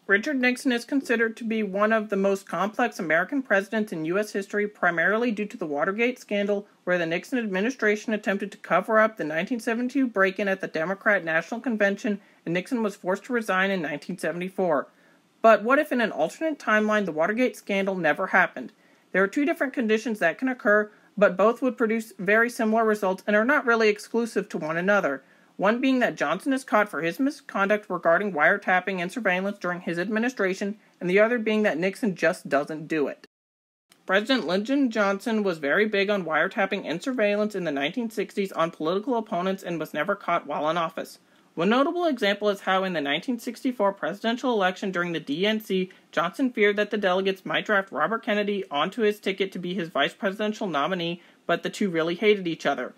Richard Nixon is considered to be one of the most complex American presidents in U.S. history, primarily due to the Watergate scandal, where the Nixon administration attempted to cover up the 1972 break-in at the Democrat National Convention, and Nixon was forced to resign in 1974. But what if in an alternate timeline the Watergate scandal never happened? There are two different conditions that can occur, but both would produce very similar results and are not really exclusive to one another. One being that Johnson is caught for his misconduct regarding wiretapping and surveillance during his administration, and the other being that Nixon just doesn't do it. President Lyndon Johnson was very big on wiretapping and surveillance in the 1960s on political opponents and was never caught while in office. One notable example is how in the 1964 presidential election during the DNC, Johnson feared that the delegates might draft Robert Kennedy onto his ticket to be his vice presidential nominee, but the two really hated each other.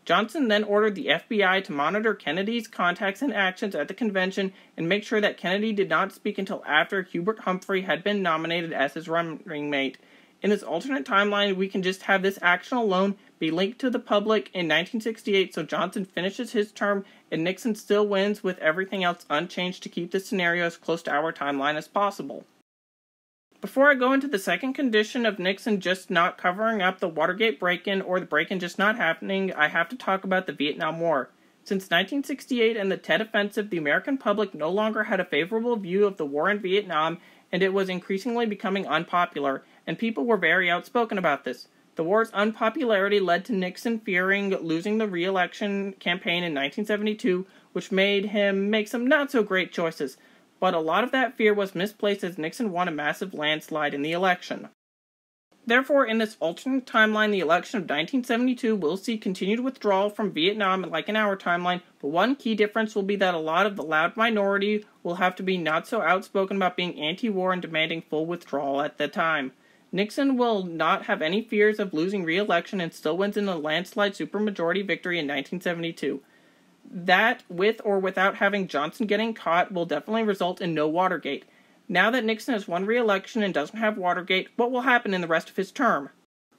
Johnson then ordered the FBI to monitor Kennedy's contacts and actions at the convention and make sure that Kennedy did not speak until after Hubert Humphrey had been nominated as his running mate. In this alternate timeline, we can just have this action alone be linked to the public in 1968 so Johnson finishes his term and Nixon still wins with everything else unchanged to keep the scenario as close to our timeline as possible. Before I go into the second condition of Nixon just not covering up the Watergate break-in or the break-in just not happening, I have to talk about the Vietnam War. Since 1968 and the Tet Offensive, the American public no longer had a favorable view of the war in Vietnam, and it was increasingly becoming unpopular, and people were very outspoken about this. The war's unpopularity led to Nixon fearing losing the re-election campaign in 1972, which made him make some not-so-great choices. But a lot of that fear was misplaced as Nixon won a massive landslide in the election. Therefore, in this alternate timeline, the election of 1972 will see continued withdrawal from Vietnam like in our timeline, but one key difference will be that a lot of the loud minority will have to be not so outspoken about being anti-war and demanding full withdrawal at the time. Nixon will not have any fears of losing re-election and still wins in a landslide supermajority victory in 1972. That, with or without having Johnson getting caught, will definitely result in no Watergate. Now that Nixon has won re-election and doesn't have Watergate, what will happen in the rest of his term?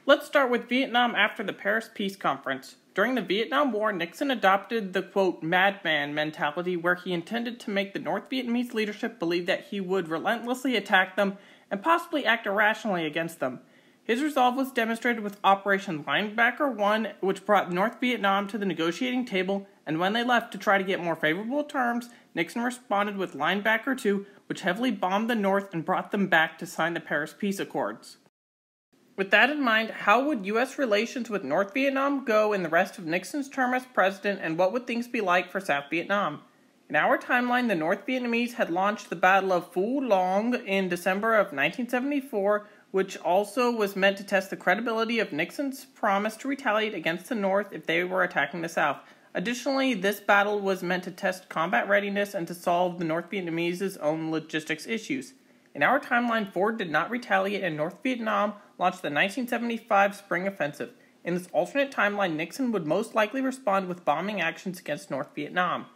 Let's start with Vietnam after the Paris Peace Conference. During the Vietnam War, Nixon adopted the, quote, madman mentality where he intended to make the North Vietnamese leadership believe that he would relentlessly attack them and possibly act irrationally against them. His resolve was demonstrated with Operation Linebacker 1, which brought North Vietnam to the negotiating table, and when they left to try to get more favorable terms, Nixon responded with Linebacker 2, which heavily bombed the North and brought them back to sign the Paris Peace Accords. With that in mind, how would U.S. relations with North Vietnam go in the rest of Nixon's term as president, and what would things be like for South Vietnam? In our timeline, the North Vietnamese had launched the Battle of Phu Long in December of 1974, which also was meant to test the credibility of Nixon's promise to retaliate against the North if they were attacking the South. Additionally, this battle was meant to test combat readiness and to solve the North Vietnamese's own logistics issues. In our timeline, Ford did not retaliate and North Vietnam launched the 1975 Spring Offensive. In this alternate timeline, Nixon would most likely respond with bombing actions against North Vietnam.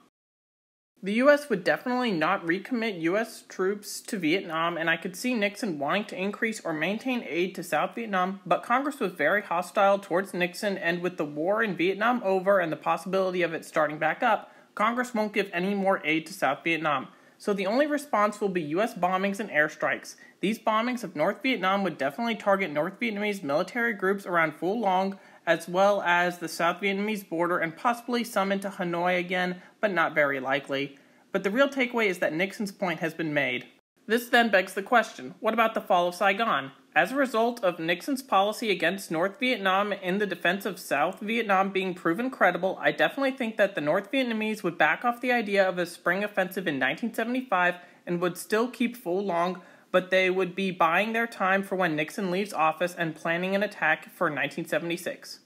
The U.S. would definitely not recommit U.S. troops to Vietnam, and I could see Nixon wanting to increase or maintain aid to South Vietnam, but Congress was very hostile towards Nixon, and with the war in Vietnam over and the possibility of it starting back up, Congress won't give any more aid to South Vietnam. So the only response will be U.S. bombings and airstrikes. These bombings of North Vietnam would definitely target North Vietnamese military groups around Phu Long, as well as the South Vietnamese border and possibly some into Hanoi again, but not very likely. But the real takeaway is that Nixon's point has been made. This then begs the question, what about the fall of Saigon? As a result of Nixon's policy against North Vietnam in the defense of South Vietnam being proven credible, I definitely think that the North Vietnamese would back off the idea of a spring offensive in 1975 and would still keep Phu Long, but they would be buying their time for when Nixon leaves office and planning an attack for 1976.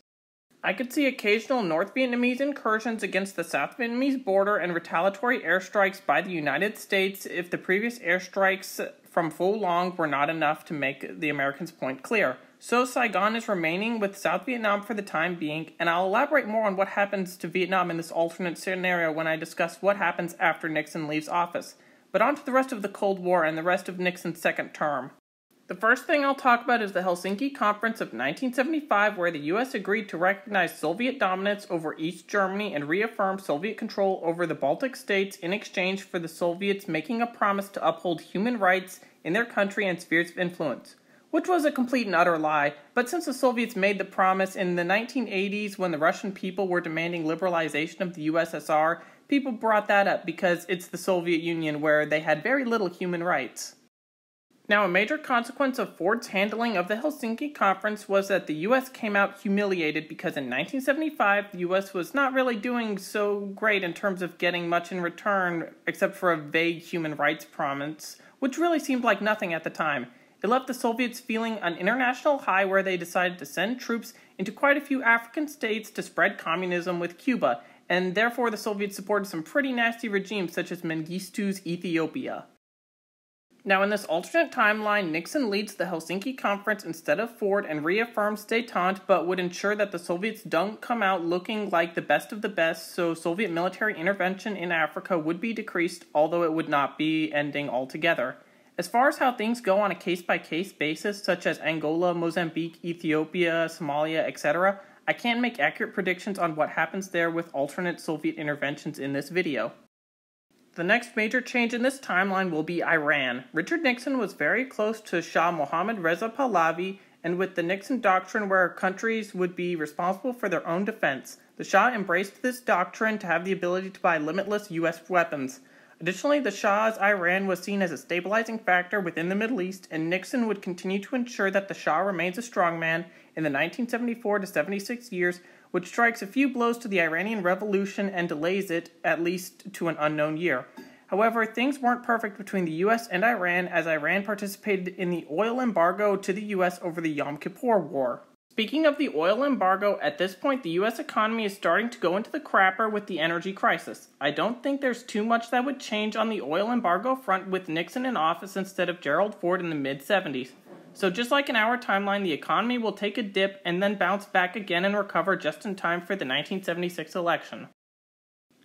I could see occasional North Vietnamese incursions against the South Vietnamese border and retaliatory airstrikes by the United States if the previous airstrikes from Phu Long were not enough to make the Americans' point clear. So Saigon is remaining with South Vietnam for the time being, and I'll elaborate more on what happens to Vietnam in this alternate scenario when I discuss what happens after Nixon leaves office. But on to the rest of the Cold War and the rest of Nixon's second term. The first thing I'll talk about is the Helsinki Conference of 1975, where the US agreed to recognize Soviet dominance over East Germany and reaffirm Soviet control over the Baltic states in exchange for the Soviets making a promise to uphold human rights in their country and spheres of influence. Which was a complete and utter lie, but since the Soviets made the promise in the 1980s when the Russian people were demanding liberalization of the USSR, people brought that up because it's the Soviet Union where they had very little human rights. Now, a major consequence of Ford's handling of the Helsinki Conference was that the US came out humiliated because in 1975, the US was not really doing so great in terms of getting much in return, except for a vague human rights promise, which really seemed like nothing at the time. It left the Soviets feeling an international high where they decided to send troops into quite a few African states to spread communism with Cuba, and therefore the Soviets supported some pretty nasty regimes such as Mengistu's Ethiopia. Now, in this alternate timeline, Nixon leads the Helsinki Conference instead of Ford and reaffirms détente, but would ensure that the Soviets don't come out looking like the best of the best, so Soviet military intervention in Africa would be decreased, although it would not be ending altogether. As far as how things go on a case-by-case basis, such as Angola, Mozambique, Ethiopia, Somalia, etc., I can't make accurate predictions on what happens there with alternate Soviet interventions in this video. The next major change in this timeline will be Iran. Richard Nixon was very close to Shah Mohammad Reza Pahlavi, and with the Nixon Doctrine where countries would be responsible for their own defense, the Shah embraced this doctrine to have the ability to buy limitless US weapons. Additionally, the Shah's Iran was seen as a stabilizing factor within the Middle East, and Nixon would continue to ensure that the Shah remains a strongman in the 1974 to 76 years, which strikes a few blows to the Iranian Revolution and delays it, at least to an unknown year. However, things weren't perfect between the US and Iran, as Iran participated in the oil embargo to the US over the Yom Kippur War. Speaking of the oil embargo, at this point the US economy is starting to go into the crapper with the energy crisis. I don't think there's too much that would change on the oil embargo front with Nixon in office instead of Gerald Ford in the mid-70s. So just like in our timeline, the economy will take a dip and then bounce back again and recover just in time for the 1976 election.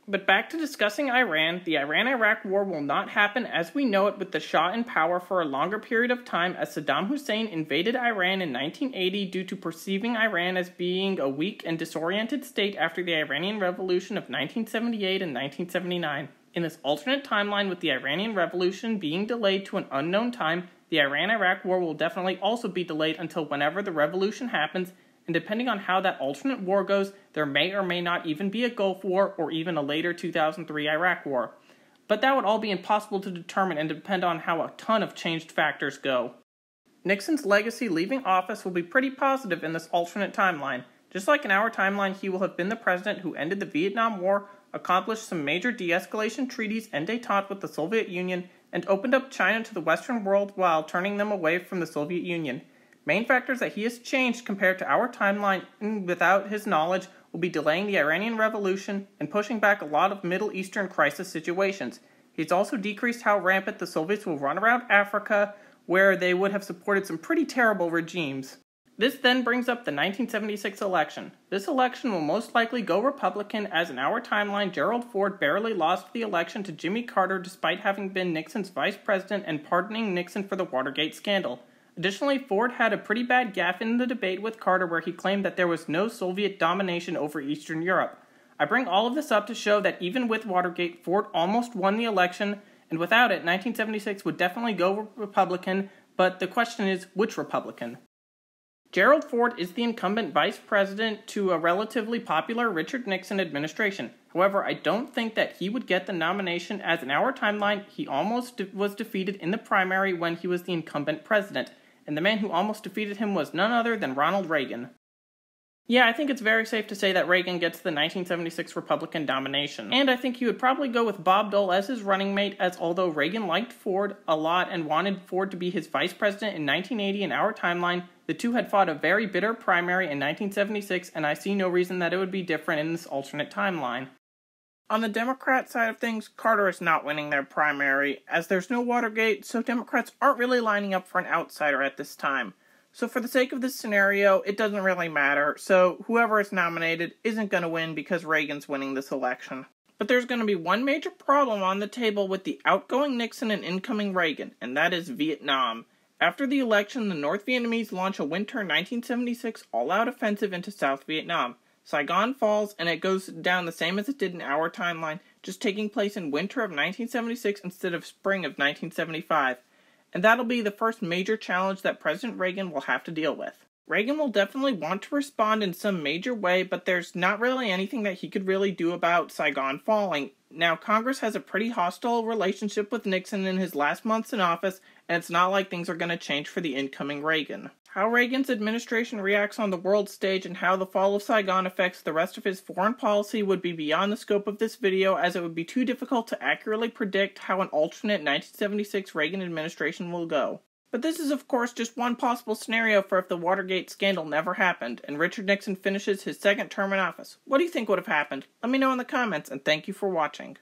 But back to discussing Iran, the Iran-Iraq War will not happen as we know it with the Shah in power for a longer period of time, as Saddam Hussein invaded Iran in 1980 due to perceiving Iran as being a weak and disoriented state after the Iranian Revolution of 1978 and 1979. In this alternate timeline with the Iranian Revolution being delayed to an unknown time, the Iran-Iraq War will definitely also be delayed until whenever the revolution happens, and depending on how that alternate war goes, there may or may not even be a Gulf War or even a later 2003 Iraq War. But that would all be impossible to determine and depend on how a ton of changed factors go. Nixon's legacy leaving office will be pretty positive in this alternate timeline. Just like in our timeline, he will have been the president who ended the Vietnam War, accomplished some major de-escalation treaties and détente with the Soviet Union, and opened up China to the Western world while turning them away from the Soviet Union. Main factors that he has changed compared to our timeline without his knowledge will be delaying the Iranian Revolution and pushing back a lot of Middle Eastern crisis situations. He's also decreased how rampant the Soviets will run around Africa, where they would have supported some pretty terrible regimes. This then brings up the 1976 election. This election will most likely go Republican, as in our timeline, Gerald Ford barely lost the election to Jimmy Carter despite having been Nixon's vice president and pardoning Nixon for the Watergate scandal. Additionally, Ford had a pretty bad gaffe in the debate with Carter where he claimed that there was no Soviet domination over Eastern Europe. I bring all of this up to show that even with Watergate, Ford almost won the election, and without it, 1976 would definitely go Republican, but the question is, which Republican? Gerald Ford is the incumbent vice president to a relatively popular Richard Nixon administration. However, I don't think that he would get the nomination, as in our timeline, he almost was defeated in the primary when he was the incumbent president, and the man who almost defeated him was none other than Ronald Reagan. Yeah, I think it's very safe to say that Reagan gets the 1976 Republican nomination. And I think he would probably go with Bob Dole as his running mate, as although Reagan liked Ford a lot and wanted Ford to be his vice president in 1980 in our timeline, the two had fought a very bitter primary in 1976, and I see no reason that it would be different in this alternate timeline. On the Democrat side of things, Carter is not winning their primary, as there's no Watergate, so Democrats aren't really lining up for an outsider at this time. So for the sake of this scenario, it doesn't really matter, so whoever is nominated isn't going to win because Reagan's winning this election. But there's going to be one major problem on the table with the outgoing Nixon and incoming Reagan, and that is Vietnam. After the election, the North Vietnamese launch a winter 1976 all-out offensive into South Vietnam. Saigon falls, and it goes down the same as it did in our timeline, just taking place in winter of 1976 instead of spring of 1975. And that'll be the first major challenge that President Reagan will have to deal with. Reagan will definitely want to respond in some major way, but there's not really anything that he could really do about Saigon falling. Now, Congress has a pretty hostile relationship with Nixon in his last months in office, and it's not like things are going to change for the incoming Reagan. How Reagan's administration reacts on the world stage and how the fall of Saigon affects the rest of his foreign policy would be beyond the scope of this video, as it would be too difficult to accurately predict how an alternate 1976 Reagan administration will go. But this is of course just one possible scenario for if the Watergate scandal never happened and Richard Nixon finishes his second term in office. What do you think would have happened? Let me know in the comments, and thank you for watching.